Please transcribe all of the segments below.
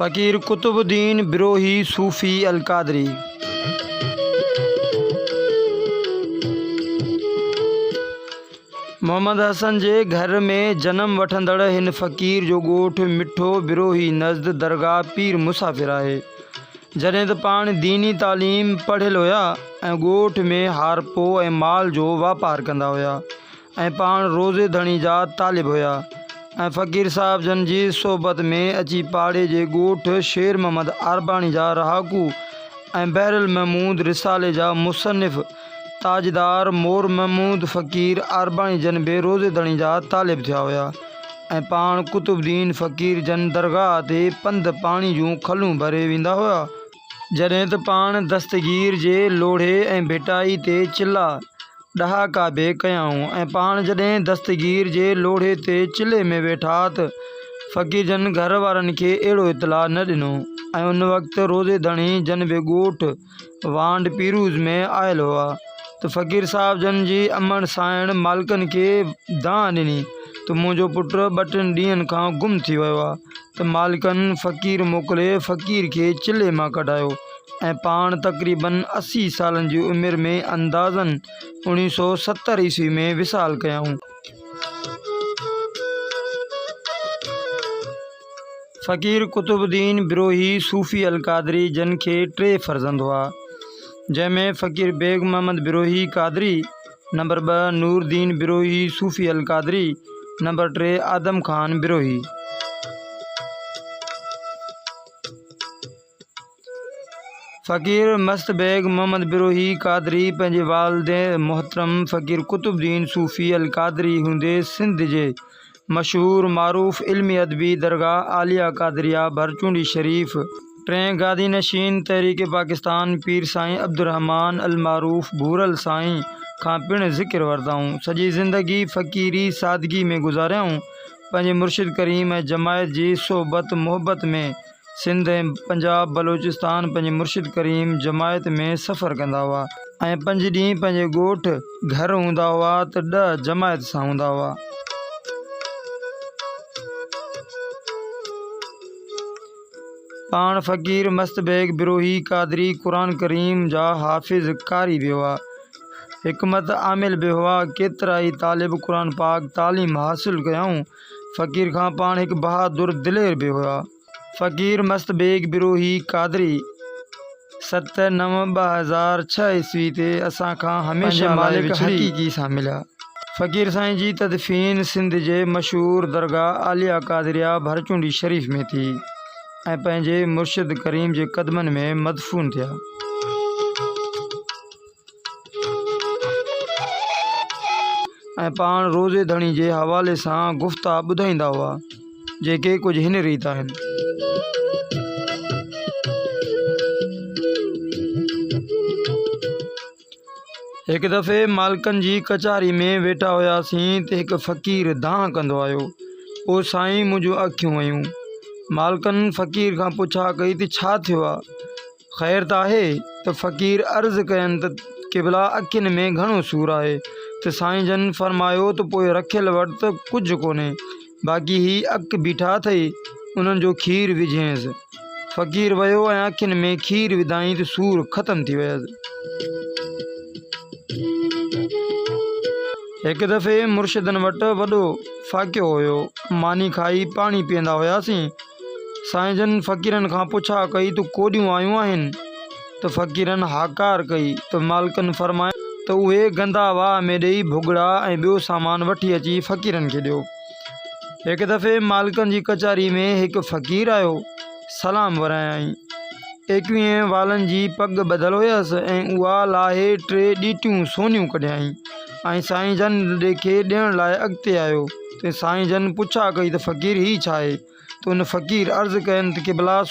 फ़कीर कुतुबुद्दीन बिरोही सूफ़ी अल क़ादरी। मोहम्मद हसन जे घर में जन्म वठंदड़ हिन फ़कीर जो ॻोठु मिठो बिरोही नज़द दरगाह पीर मुसाफ़िर आहे। जॾहिं त पाण दीनी तालीम पढ़ियल हुया ऐं ॻोठ में हारपो ऐं माल जो वापार कंदा हुया ऐं पाण रोज़े धणी जा तालिब हुया ऐं फ़कीर साहब जन जी सोबत में अची पाड़े जे ॻोठ शेर मोहम्मद अरबाणी जा रहाकू ऐं बहरल महमूद रिसाले जा मुसन्निफ़ ताजदार मोर महमूद फ़कीर अरबाणी जन बि रोज़े धणी जा तालिब थिया हुया ऐं पाण कुतुबुद्दीन फ़कीर जन दरगाह ते पंध पाणी जूं खलूं भरे वेंदा हुआ। जॾहिं त पाण दस्तगीर जे लोढ़े ऐं भिटाई ते चिला ॾहाका बि कयाऊं ऐं पाण जॾहिं दस्तगीर जे लोढ़े ते चिले में वेठा त फ़कीर जन घर वारनि खे अहिड़ो इतला न ॾिनो ऐं उन वक़्तु रोज़े धणी जन बि ॻोठ वांड पीरूज़ में आयल हुआ त फ़कीर साहब जन जी अमण साइण मालिकनि खे दां ॾिनी त मुंहिंजो पुटु 2-3 ॾींहंनि खां गुम थी वियो आहे त मालिकनि फ़कीर मोकिले फ़कीर खे चिले मां कढायो ऐं पाण तक़रीबन 80 सालनि जी उमिरि में अंदाज़न 1970 ईस्वी में विसाल कयाऊं। फ़कीर कुतुबुद्दीन बिरोही सूफ़ी अल क़ादरी जन खे 3 फ़र्ज़ंद हुआ, जंहिंमें Fakir Beg Mohammad Birohi Qadri, number 2 Nooruddin Birohi Sufi Al Qadri, number 3 Adam Khan Birohi. Fakir Mast bag Mohammad Birohi Qadri पंहिंजे वालिद मोहतरम फ़कीर कुतुबुद्दीन सूफ़ी अल क़ादरी हूंदे सिंध जे मशहूर मारूफ़ इल्मी अदबी दरगाह आलिया क़ादरिया भरचूंडी शरीफ़ 3 गादी नशीन तहरीक पाकिस्तान पीर साईं अब्दुर्रहमान अल मारूफ़ भूरल साईं खां पिण ज़िक्र वरिताऊं। सॼी ज़िंदगी फ़कीरी सादगी में गुज़ारियाऊं। पंहिंजे मुर्शिद करीम ऐं जमायत जी सोबत मोहब्बत में सिंध ऐं पंजाब बलोचिस्तान पंहिंजे मुर्शिद करीम जमायत में सफ़र कंदा हुआ ऐं 5 ॾींहं पंहिंजे ॻोठ घर हूंदा हुआ त 10 जमायत सां हूंदा हुआ। पाण फ़कीर मस्त बेग बिरोही क़ादरी क़ुरान करीम जा हाफ़िज़ कारी बि हुआ, हिकमत आमिल बि हुआ। केतिरा ई तालिब क़ुरान पाक तालीम हासिल कयाऊं। फ़कीर खां पाण हिकु बहादुर दिलेर बि हुआ। फ़कीर मस्त बेग बिरोही क़ादरी 7/9/2006 ईस्वी ते असां खां हमेशह मालिक हक़ीक़ी सां मिलिया। फ़कीर साईं जी तदफ़ीन सिंध जे मशहूर दरगाह आलिया क़ादरिया भरचूंडी शरीफ़ में थी ऐं पंहिंजे मुर्शिद करीम जे क़दमनि में मदफ़ून थिया। ऐं पाण रोज़े धणी जे हवाले सां गुफ़्ता ॿुधाईंदा हुआ, जेके कुझु हिन रीत आहिनि। हिकु दफ़े मालिकनि जी कचहरी में वेठा हुयासीं त हिकु फ़कीर दां कंदो आयो। ओ साईं मुंहिंजूं अखियूं वयूं। मालिकनि फ़कीर खां पुछा कई त छा थियो आहे, ख़ैर त आहे? त फ़कीर अर्ज़ु कयनि त क़िबला अखियुनि में घणो सूरु आहे। त साईं जन फ़रमायो त पोइ रखियल वटि त कुझु कोन्हे, बाक़ी ही अखि बीठा अथई, उन्हनि जो खीरु विझेंसि। फ़कीर वियो ऐं अखियुनि में खीरु विधाईं त सूरु ख़तमु थी वियसि। हिकु दफ़े मुर्शिदनि वटि वॾो फ़ाक़ियो हुयो। मानी खाई पाणी पीअंदा हुयासीं। साईं जन फ़कीरनि खां पुछा कई त कोॾियूं आयूं आहिनि? त फ़कीरनि हाकार कई त मालिकनि फ़रमायो त उहे गंदा वाह में ॾेई भुॻड़ा ऐं ॿियो सामान वठी अची फ़कीरनि खे ॾियो। हिकु दफ़े मालिकनि जी कचहरी में हिकु फ़कीर आयो। सलाम वरायई। 21 वालनि जी पग ॿधल हुयसि ऐं उहा लाहे 3 ॾीटियूं सोनियूं कढियाई ऐं साईं जन खे ॾियण लाइ अॻिते आयो। त साईं जन पुछा कई त फ़कीर ही छा आहे? त उन फ़कीर अर्ज़ु कयनि त क़िबला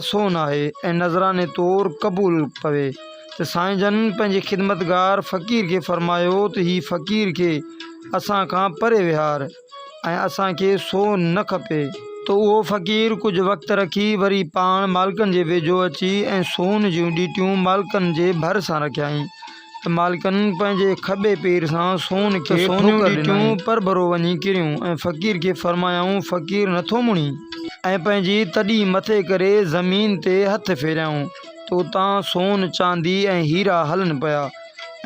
सोन आहे ऐं नज़राने तौरु क़बूल पवे। त साईं जन पंहिंजे ख़िदमतगार फ़कीर खे फ़रमायो त ही फ़कीर खे असां खां परे विहार ऐं असांखे सोन न खपे। त उहो फ़कीर कुझु वक़्तु रखी वरी पाण मालिकनि जे वेझो अची ऐं सोन जूं ॾीटियूं मालिकनि जे भर सां रखियाईं। त मालिकनि पंहिंजे खॿे पेर सां सोन खे सोनियूं ॾिठियूं पर भरो वञी किरियूं ऐं फ़क़ीर खे फ़रमायाऊं फ़क़ीर नथो मुणी ऐं पंहिंजी तॾी मथे करे ज़मीन ते हथ फेरियाऊं तो तां सोन चांदी ऐं हीरा हलनि पिया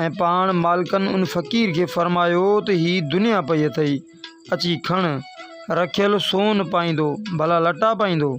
ऐं पाण मालिकनि उन फ़क़ीर खे फ़रमायो त हीअ दुनिया पई अथई, अची खण, रखियल सोन पाईंदो भला लटा पाईंदो।